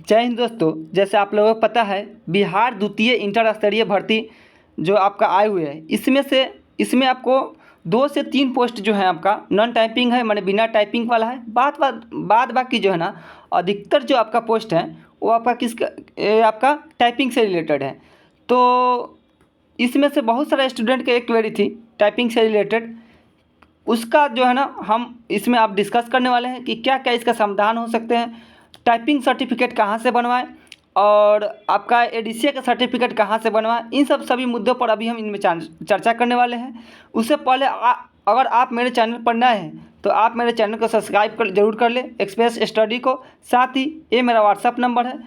जय हिंद दोस्तों। जैसे आप लोगों को पता है, बिहार द्वितीय इंटर स्तरीय भर्ती जो आपका आए हुए हैं, इसमें आपको 2 से 3 पोस्ट जो है आपका नॉन टाइपिंग है, माने बिना टाइपिंग वाला है। बाद बाकी जो है ना, अधिकतर जो आपका पोस्ट है वो आपका आपका टाइपिंग से रिलेटेड है। तो इसमें से बहुत सारे स्टूडेंट की एक क्वेरी थी टाइपिंग से रिलेटेड। उसका जो है ना, हम इसमें आप डिस्कस करने वाले हैं कि क्या क्या इसका समाधान हो सकते हैं। टाइपिंग सर्टिफिकेट कहाँ से बनवाएं और आपका एडीसीए का सर्टिफिकेट कहाँ से बनवाएं, इन सभी मुद्दों पर अभी हम इनमें चर्चा करने वाले हैं। उससे पहले अगर आप मेरे चैनल पर नए हैं तो आप मेरे चैनल को सब्सक्राइब जरूर कर लें, एक्सप्रेस स्टडी को। साथ ही ये मेरा व्हाट्सअप नंबर है।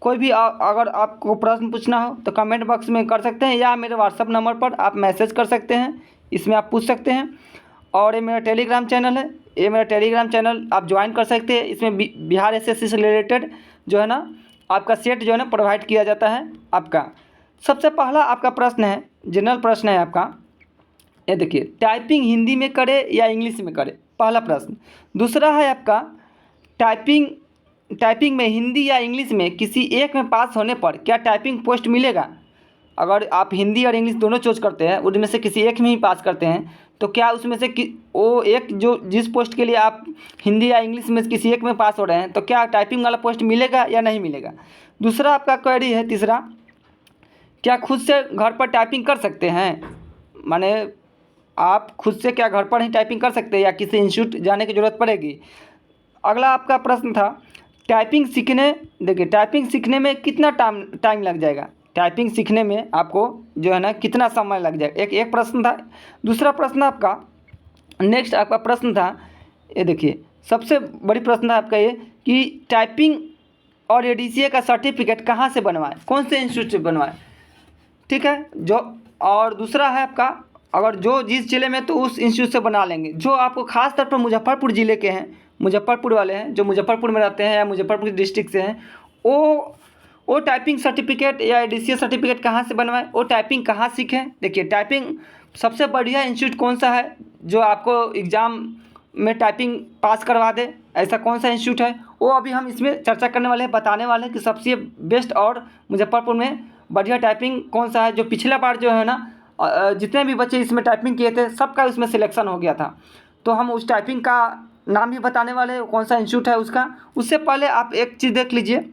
कोई भी अगर आपको प्रश्न पूछना हो तो कमेंट बॉक्स में कर सकते हैं, या मेरे व्हाट्सअप नंबर पर आप मैसेज कर सकते हैं, इसमें आप पूछ सकते हैं। और ये मेरा टेलीग्राम चैनल है, ये मेरा टेलीग्राम चैनल आप ज्वाइन कर सकते हैं। इसमें बिहार एसएससी से रिलेटेड जो है ना आपका सेट जो है ना प्रोवाइड किया जाता है आपका। सबसे पहला आपका प्रश्न है, जनरल प्रश्न है आपका। ये देखिए, टाइपिंग हिंदी में करे या इंग्लिश में करे, पहला प्रश्न। दूसरा है आपका, टाइपिंग में हिंदी या इंग्लिश में किसी एक में पास होने पर क्या टाइपिंग पोस्ट मिलेगा। अगर आप हिंदी और इंग्लिश दोनों चूज करते हैं, उनमें से किसी एक में ही पास करते हैं, तो क्या उसमें से वो एक जो जिस पोस्ट के लिए आप हिंदी या इंग्लिश में किसी एक में पास हो रहे हैं, तो क्या टाइपिंग वाला पोस्ट मिलेगा या नहीं मिलेगा। दूसरा आपका क्वेरी है, तीसरा, क्या खुद से घर पर टाइपिंग कर सकते हैं, माने आप खुद से क्या घर पर ही टाइपिंग कर सकते हैं या किसी इंस्टीट्यूट जाने की ज़रूरत पड़ेगी। अगला आपका प्रश्न था, टाइपिंग सीखने, देखिए टाइपिंग सीखने में कितना टाइम लग जाएगा। टाइपिंग सीखने में आपको जो है ना कितना समय लग जाएगा, एक प्रश्न था। दूसरा प्रश्न आपका, नेक्स्ट आपका प्रश्न था, ये देखिए सबसे बड़ी प्रश्न था आपका ये कि टाइपिंग और एडीसीए का सर्टिफिकेट कहाँ से बनवाएं, कौन से इंस्टीट्यूट से बनवाएं। ठीक है, जो और दूसरा है आपका, अगर जो जिस ज़िले में तो उस इंस्टीट्यूट से बना लेंगे। जो आपको खास तौर पर मुजफ्फरपुर ज़िले के हैं, मुजफ्फरपुर वाले हैं, जो मुजफ्फरपुर में रहते हैं या मुजफ्फरपुर डिस्ट्रिक्ट से हैं, वो टाइपिंग सर्टिफिकेट या एडीसीए सर्टिफिकेट कहाँ से बनवाएं, वो टाइपिंग कहाँ सीखें। देखिए टाइपिंग सबसे बढ़िया इंस्टीट्यूट कौन सा है जो आपको एग्ज़ाम में टाइपिंग पास करवा दे, ऐसा कौन सा इंस्टीट्यूट है, वो अभी हम इसमें चर्चा करने वाले हैं, बताने वाले हैं कि सबसे बेस्ट और मुजफ्फरपुर में बढ़िया टाइपिंग कौन सा है। जो पिछला बार जो है ना, जितने भी बच्चे इसमें टाइपिंग किए थे सबका उसमें सिलेक्शन हो गया था। तो हम उस टाइपिंग का नाम भी बताने वाले हैं, कौन सा इंस्टीट्यूट है उसका। उससे पहले आप एक चीज़ देख लीजिए,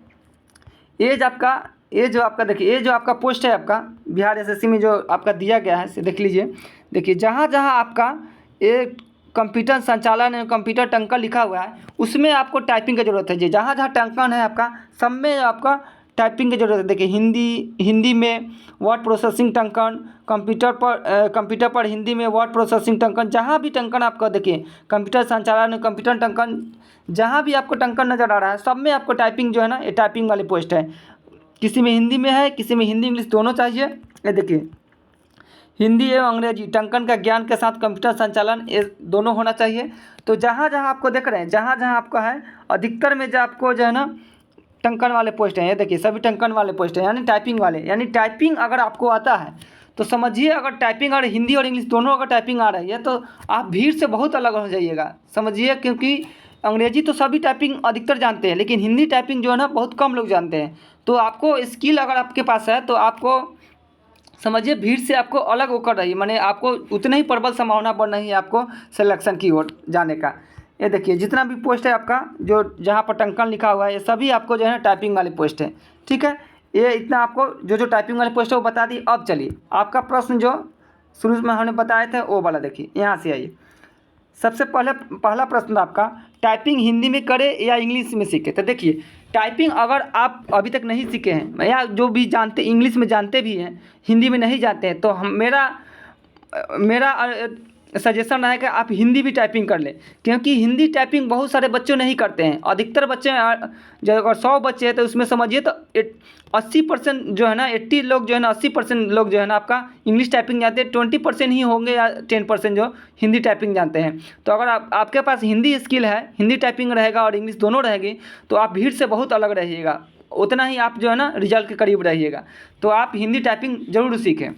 ये जो आपका देखिए, ये जो आपका पोस्ट है आपका बिहार एसएससी में जो आपका दिया गया है, इसे देख लीजिए। देखिए जहाँ जहाँ आपका ये कंप्यूटर संचालन, कंप्यूटर टंकन लिखा हुआ है, उसमें आपको टाइपिंग की ज़रूरत है जी। जहाँ जहाँ टंकन है आपका, सब में आपका टाइपिंग की ज़रूरत है। देखिए हिंदी में वर्ड प्रोसेसिंग टंकन, कंप्यूटर पर हिंदी में वर्ड प्रोसेसिंग टंकन, जहाँ भी टंकन आपका देखिए, कंप्यूटर संचालन, कंप्यूटर टंकन, जहाँ भी आपको टंकन नज़र आ रहा है, सब में आपको टाइपिंग जो है ना, ये टाइपिंग वाली पोस्ट है। किसी में हिंदी में है, किसी में हिंदी इंग्लिश दोनों चाहिए। ये देखिए, हिंदी एवं अंग्रेजी टंकन का ज्ञान के साथ कंप्यूटर संचालन, ये दोनों होना चाहिए। तो जहाँ जहाँ आपको देख रहे हैं, जहाँ जहाँ आपका है, अधिकतर में जो आपको जो है ना टंकन वाले पोस्ट हैं, ये देखिए सभी टंकन वाले पोस्ट हैं, यानी टाइपिंग वाले। यानी टाइपिंग अगर आपको आता है तो समझिए, अगर टाइपिंग और हिंदी और इंग्लिश दोनों अगर टाइपिंग आ रही है तो आप भीड़ से बहुत अलग हो जाइएगा, समझिए। क्योंकि अंग्रेजी तो सभी टाइपिंग अधिकतर जानते हैं, लेकिन हिंदी टाइपिंग जो है ना बहुत कम लोग जानते हैं। तो आपको स्किल अगर आपके पास है तो आपको समझिए भीड़ से आपको अलग होकर रहिए, माने आपको उतना ही प्रबल संभावना बढ़ रही है आपको सिलेक्शन की ओर जाने का। ये देखिए जितना भी पोस्ट है आपका, जो जहाँ पर टंकन लिखा हुआ है, ये सभी आपको जो है ना टाइपिंग वाली पोस्ट है। ठीक है, ये इतना आपको जो टाइपिंग वाली पोस्ट है वो बता दी। अब चलिए आपका प्रश्न जो शुरू में हमने बताए थे वो वाला देखिए, यहाँ से आइए। सबसे पहला प्रश्न आपका, टाइपिंग हिंदी में करे या इंग्लिश में सीखे। तो देखिए टाइपिंग अगर आप अभी तक नहीं सीखे हैं, या जो भी जानते इंग्लिश में जानते भी हैं, हिंदी में नहीं जानते हैं, तो मेरा सजेशन है कि आप हिंदी भी टाइपिंग कर लें। क्योंकि हिंदी टाइपिंग बहुत सारे बच्चों नहीं करते हैं। अधिकतर बच्चे, जो अगर 100 बच्चे हैं तो उसमें समझिए तो 80% जो है ना, 80 लोग जो है ना, 80% लोग जो है ना आपका इंग्लिश टाइपिंग जानते हैं, 20% ही होंगे या 10% जो हिंदी टाइपिंग जानते हैं। तो अगर आपके पास हिंदी स्किल है, हिंदी टाइपिंग रहेगा और इंग्लिश दोनों रहेगी, तो आप भीड़ से बहुत अलग रहिएगा, उतना ही आप जो है ना रिजल्ट के करीब रहिएगा। तो आप हिंदी टाइपिंग ज़रूर सीखें।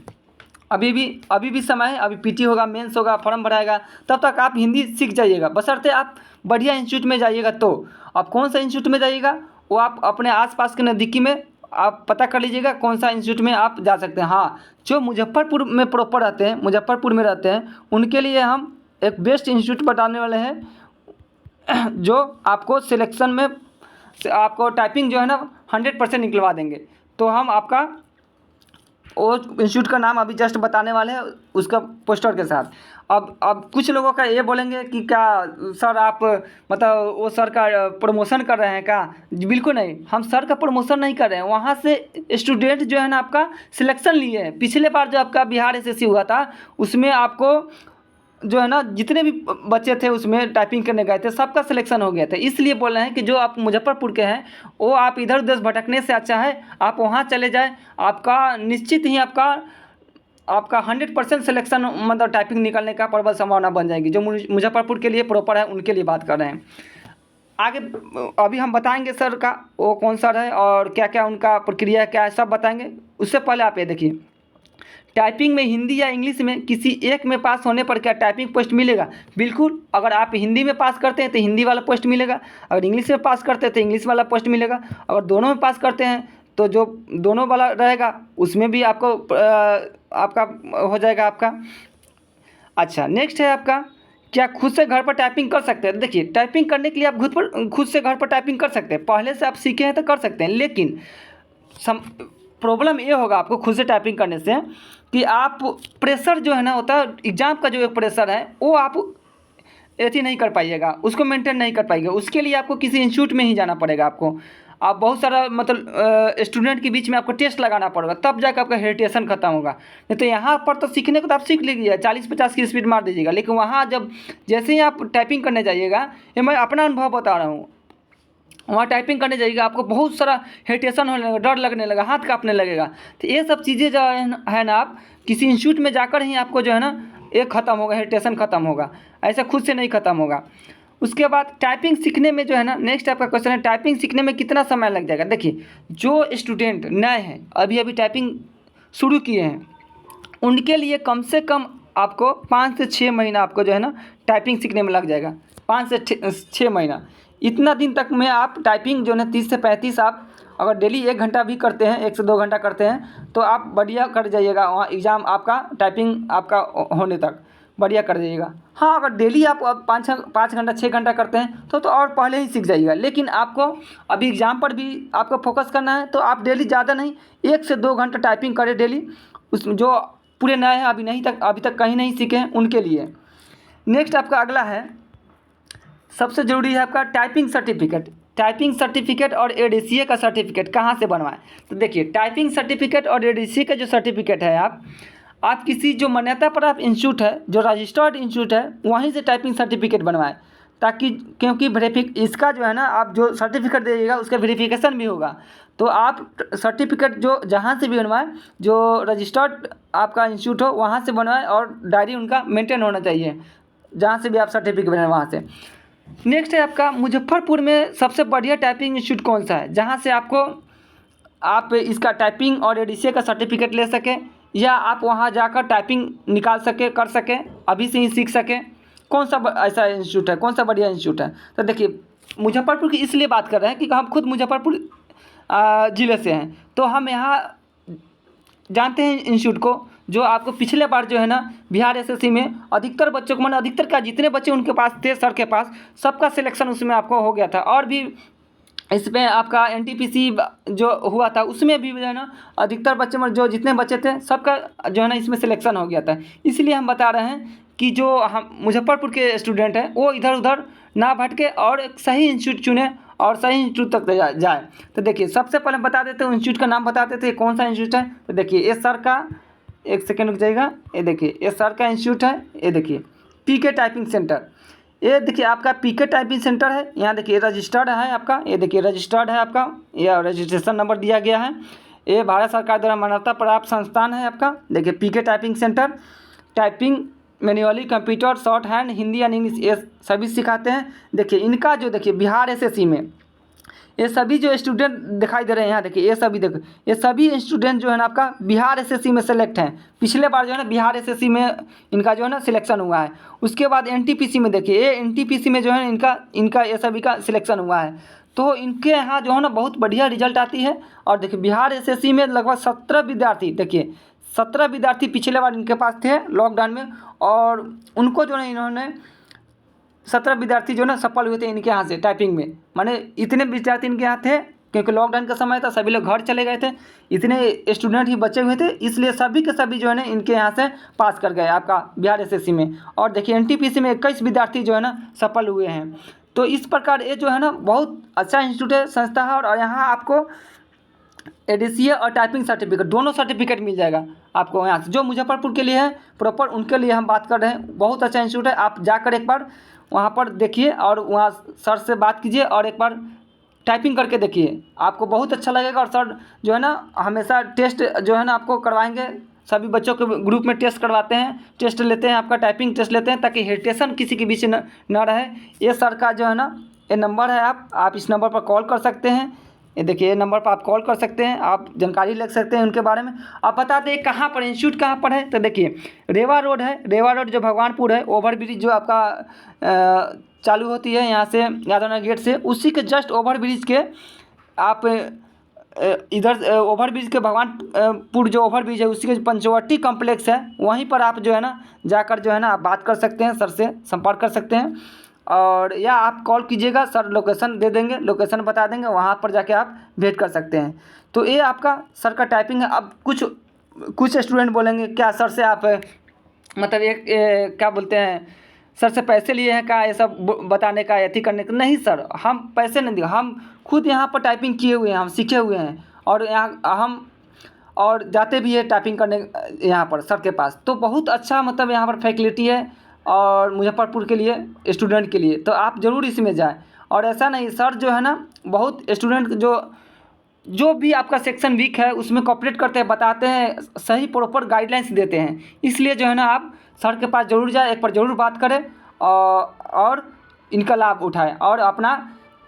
अभी भी समय है, अभी पीटी होगा, मेंस होगा, फॉर्म भराएगा, तब तक आप हिंदी सीख जाइएगा, बशर्ते आप बढ़िया इंस्टीट्यूट में जाइएगा। तो आप कौन सा इंस्टीट्यूट में जाइएगा, वो आप अपने आसपास के नज़दीकी में आप पता कर लीजिएगा कौन सा इंस्टीट्यूट में आप जा सकते हैं। हाँ, जो मुजफ्फरपुर में प्रॉपर रहते हैं, मुजफ्फरपुर में रहते हैं, उनके लिए हम एक बेस्ट इंस्टीट्यूट बताने वाले हैं जो आपको सिलेक्शन में आपको टाइपिंग जो है ना 100% निकलवा देंगे। तो हम आपका वो इंस्टीट्यूट का नाम अभी जस्ट बताने वाले हैं उसका पोस्टर के साथ। अब कुछ लोगों का ये बोलेंगे कि क्या सर आप मतलब वो सर का प्रमोशन कर रहे हैं क्या? जी बिल्कुल नहीं, हम सर का प्रमोशन नहीं कर रहे हैं। वहाँ से स्टूडेंट जो है ना आपका सिलेक्शन लिए हैं। पिछले बार जो आपका बिहार एसएससी हुआ था उसमें आपको जो है ना जितने भी बच्चे थे उसमें टाइपिंग करने गए थे सबका सिलेक्शन हो गया था। इसलिए बोल रहे हैं कि जो आप मुजफ्फरपुर के हैं वो आप इधर उधर भटकने से अच्छा है आप वहाँ चले जाएं। आपका निश्चित ही आपका 100% सिलेक्शन मतलब टाइपिंग निकलने का प्रबल संभावना बन जाएगी। जो मुजफ्फरपुर के लिए प्रॉपर है उनके लिए बात कर रहे हैं। आगे अभी हम बताएंगे सर का वो कौन सर है और क्या क्या उनका प्रक्रिया क्या है सब बताएंगे। उससे पहले आप ये देखिए, टाइपिंग में हिंदी या इंग्लिश में किसी एक में पास होने पर क्या टाइपिंग पोस्ट मिलेगा? बिल्कुल, अगर आप हिंदी में पास करते हैं तो हिंदी वाला पोस्ट मिलेगा, अगर इंग्लिश में पास करते हैं तो इंग्लिश वाला पोस्ट मिलेगा, अगर दोनों में पास करते हैं तो जो दोनों वाला रहेगा उसमें भी आपको आपका हो जाएगा आपका। अच्छा, नेक्स्ट है आपका क्या खुद से घर पर टाइपिंग कर सकते हैं? देखिए, टाइपिंग करने के लिए आप खुद से घर पर टाइपिंग कर सकते हैं। पहले से आप सीखे हैं तो कर सकते हैं, लेकिन प्रॉब्लम ये होगा आपको खुद से टाइपिंग करने से कि आप प्रेशर जो है ना होता है एग्ज़ाम का जो एक प्रेशर है वो आप ऐसे नहीं कर पाइएगा, उसको मेंटेन नहीं कर पाइएगा। उसके लिए आपको किसी इंस्टीट्यूट में ही जाना पड़ेगा। आपको आप बहुत सारा मतलब स्टूडेंट के बीच में आपको टेस्ट लगाना पड़ेगा तब जाकर आपका हेरिटेशन खत्म होगा। नहीं तो यहाँ पर तो सीखने को तो आप सीख लीजिए, 40-50 की स्पीड मार दीजिएगा, लेकिन वहाँ जब जैसे ही आप टाइपिंग करने जाइएगा, ये मैं अपना अनुभव बता रहा हूँ, वहाँ टाइपिंग करने जाइएगा आपको बहुत सारा हेरिटेशन होने लगेगा, डर लगने लगेगा, हाथ काँपने लगेगा। तो ये सब चीज़ें जो है ना आप किसी इंस्टीट्यूट में जाकर ही आपको जो है ना ये ख़त्म होगा, हेरिटेशन ख़त्म होगा, ऐसा खुद से नहीं ख़त्म होगा। उसके बाद टाइपिंग सीखने में जो है ना नेक्स्ट आपका क्वेश्चन है टाइपिंग सीखने में कितना समय लग जाएगा? देखिए, जो स्टूडेंट नए हैं अभी टाइपिंग शुरू किए हैं उनके लिए कम से कम आपको 5 से 6 महीना आपको जो है ना टाइपिंग सीखने में लग जाएगा। 5 से 6 महीना, इतना दिन तक में आप टाइपिंग जो है 30 से 35 आप अगर डेली 1 घंटा भी करते हैं, 1 से 2 घंटा करते हैं तो आप बढ़िया कर जाइएगा वहाँ एग्ज़ाम आपका टाइपिंग आपका होने तक बढ़िया कर जाइएगा। हाँ, अगर डेली आप 5 घंटा 6 घंटा करते हैं तो और पहले ही सीख जाइएगा। लेकिन आपको अभी एग्ज़ाम पर भी आपको फोकस करना है तो आप डेली ज़्यादा नहीं 1 से 2 घंटा टाइपिंग करें डेली। उसमें जो पूरे नए हैं अभी तक कहीं नहीं सीखे हैं उनके लिए। नेक्स्ट आपका अगला है, सबसे ज़रूरी है आपका टाइपिंग सर्टिफिकेट। टाइपिंग सर्टिफिकेट और एडीसीए का सर्टिफिकेट कहाँ से बनवाएं? तो देखिए, टाइपिंग सर्टिफिकेट और एडीसीए का जो सर्टिफिकेट है आप किसी जो मान्यता प्राप्त इंस्टीट्यूट है, जो रजिस्टर्ड इंस्टीट्यूट है, वहीं से टाइपिंग सर्टिफिकेट बनवाएं, ताकि क्योंकि इसका जो है ना आप जो सर्टिफिकेट दीजिएगा उसका वेरिफिकेशन भी होगा। तो आप सर्टिफिकेट जो जहाँ से भी बनवाएं, जो रजिस्टर्ड आपका इंस्टीट्यूट हो वहाँ से बनवाएं और डायरी उनका मेंटेन होना चाहिए, जहाँ से भी आप सर्टिफिकेट बनाएं वहाँ से। नेक्स्ट है आपका मुजफ्फरपुर में सबसे बढ़िया टाइपिंग इंस्टीट्यूट कौन सा है, जहाँ से आप इसका टाइपिंग और एडीसीए का सर्टिफिकेट ले सकें या आप वहाँ जाकर टाइपिंग निकाल सके कर सकें, अभी से ही सीख सकें। कौन सा ऐसा इंस्टीट्यूट है, कौन सा बढ़िया इंस्टीट्यूट है? तो देखिए, मुजफ्फरपुर की इसलिए बात कर रहे हैं कि हम खुद मुजफ्फरपुर ज़िले से हैं, तो हम यहाँ जानते हैं इंस्टीट्यूट को, जो आपको पिछले बार जो है ना बिहार एसएससी में अधिकतर बच्चों को, मैंने अधिकतर क्या जितने बच्चे उनके पास थे सर के पास सबका सिलेक्शन उसमें आपको हो गया था। और भी इसमें आपका एनटीपीसी जो हुआ था उसमें भी जो है ना अधिकतर बच्चे में जो जितने बच्चे थे सबका जो है ना इसमें सिलेक्शन हो गया था। इसलिए हम बता रहे हैं कि जो हम मुजफ्फरपुर के स्टूडेंट हैं वो इधर उधर ना भटके और एक सही इंस्टीट्यूट चुने और सही इंस्टीट्यूट तक जाए। तो देखिए, सबसे पहले बता देते हैं इंस्टीट्यूट का नाम बता देते हैं कौन सा इंस्टीट्यूट है। तो देखिए, ये सर का, एक सेकेंड रुक जाइएगा, ये देखिए ये सर का इंस्टीट्यूट है, ये देखिए पीके टाइपिंग सेंटर। ये देखिए आपका पीके टाइपिंग सेंटर है, यहाँ देखिए रजिस्टर्ड है आपका, ये देखिए रजिस्टर्ड है आपका, यह रजिस्ट्रेशन नंबर दिया गया है। ये भारत सरकार द्वारा मान्यता प्राप्त संस्थान है आपका। देखिए PK typing centre, typing manually, computer, shorthand, Hindi and English ये सभी सिखाते हैं। देखिए इनका जो देखिए बिहार एसएससी में ये सभी जो स्टूडेंट दिखाई दे रहे हैं यहाँ देखिए, ये सभी देखो, ये सभी स्टूडेंट जो है ना आपका बिहार एसएससी में सेलेक्ट हैं। पिछले बार जो है ना बिहार एसएससी में इनका जो है ना सिलेक्शन हुआ है। उसके बाद एनटीपीसी में देखिए, ये एनटीपीसी में जो है इनका ये सभी का सिलेक्शन हुआ है। तो इनके यहाँ जो है ना बहुत बढ़िया रिजल्ट आती है। और देखिए बिहार एसएससी में लगभग 17 विद्यार्थी, देखिए 17 विद्यार्थी पिछले बार इनके पास थे लॉकडाउन में, और उनको जो है इन्होंने 17 विद्यार्थी जो है ना सफल हुए थे इनके यहाँ से टाइपिंग में। माने इतने विद्यार्थी इनके यहाँ थे क्योंकि लॉकडाउन का समय था, सभी लोग घर चले गए थे, इतने स्टूडेंट ही बचे हुए थे, इसलिए सभी के सभी जो है ना इनके यहाँ से पास कर गए आपका बिहार एसएससी में। और देखिए एनटीपीसी में 21 विद्यार्थी जो है ना सफल हुए हैं। तो इस प्रकार ये जो है ना बहुत अच्छा इंस्टीट्यूट है, संस्था है, और यहाँ आपको एडीसीए और टाइपिंग सर्टिफिकेट दोनों सर्टिफिकेट मिल जाएगा आपको यहाँ से। जो मुजफ्फरपुर के लिए है प्रॉपर, उनके लिए हम बात कर रहे हैं। बहुत अच्छा इंस्टीट्यूट है, आप जाकर एक बार वहाँ पर देखिए और वहाँ सर से बात कीजिए और एक बार टाइपिंग करके देखिए, आपको बहुत अच्छा लगेगा। और सर जो है ना हमेशा टेस्ट जो है ना आपको करवाएंगे, सभी बच्चों के ग्रुप में टेस्ट करवाते हैं, टेस्ट लेते हैं, आपका टाइपिंग टेस्ट लेते हैं, ताकि हेजिटेशन किसी के बीच न रहे। ये सर का जो है ना ये नंबर है, आप इस नंबर पर कॉल कर सकते हैं। ये देखिए ये नंबर पर आप कॉल कर सकते हैं, आप जानकारी ले सकते हैं उनके बारे में। आप बता दें कहाँ पर इंस्टीट्यूट कहाँ पर है, तो देखिए रेवा रोड है, रेवा रोड जो भगवानपुर है, ओवर ब्रिज जो आपका चालू होती है यहाँ से यादवनगर गेट से, उसी के जस्ट ओवर ब्रिज के आप इधर ओवर ब्रिज के भगवानपुर जो ओवर ब्रिज है उसी के पंचवटी कॉम्प्लेक्स है, वहीं पर आप जो है ना जाकर जो है ना आप बात कर सकते हैं, सर से संपर्क कर सकते हैं। और या आप कॉल कीजिएगा, सर लोकेशन दे देंगे, लोकेशन बता देंगे, वहाँ पर जाके आप भेंट कर सकते हैं। तो ये आपका सर का टाइपिंग है। अब कुछ स्टूडेंट बोलेंगे क्या सर से आप मतलब एक क्या बोलते हैं, सर से पैसे लिए हैं क्या ये सब बताने का, एथी करने का? नहीं सर, हम पैसे नहीं दिए, हम खुद यहाँ पर टाइपिंग किए हुए हैं, हम सीखे हुए हैं, और यहाँ हम और जाते भी है टाइपिंग करने यहाँ पर सर के पास। तो बहुत अच्छा मतलब यहाँ पर फैसिलिटी है और मुजफ्फरपुर के लिए स्टूडेंट के लिए, तो आप ज़रूर इसमें जाएं। और ऐसा नहीं, सर जो है ना बहुत स्टूडेंट जो भी आपका सेक्शन वीक है उसमें कोऑपरेट करते हैं, बताते हैं, सही प्रॉपर गाइडलाइंस देते हैं। इसलिए जो है ना आप सर के पास ज़रूर जाएं, एक बार ज़रूर बात करें और इनका लाभ उठाएं, और अपना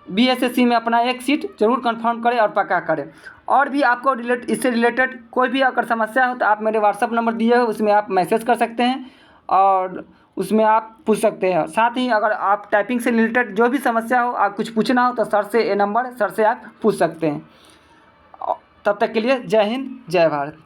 बीएसएससी में अपना एक सीट ज़रूर कंफर्म करें और पक्का करें। और भी आपको इससे रिलेटेड कोई भी अगर समस्या हो तो आप मेरे व्हाट्सअप नंबर दिए हो, उसमें आप मैसेज कर सकते हैं और उसमें आप पूछ सकते हैं। साथ ही अगर आप टाइपिंग से रिलेटेड जो भी समस्या हो, आप कुछ पूछना हो, तो सर से ये नंबर, सर से आप पूछ सकते हैं। तब तक के लिए जय हिंद, जय भारत।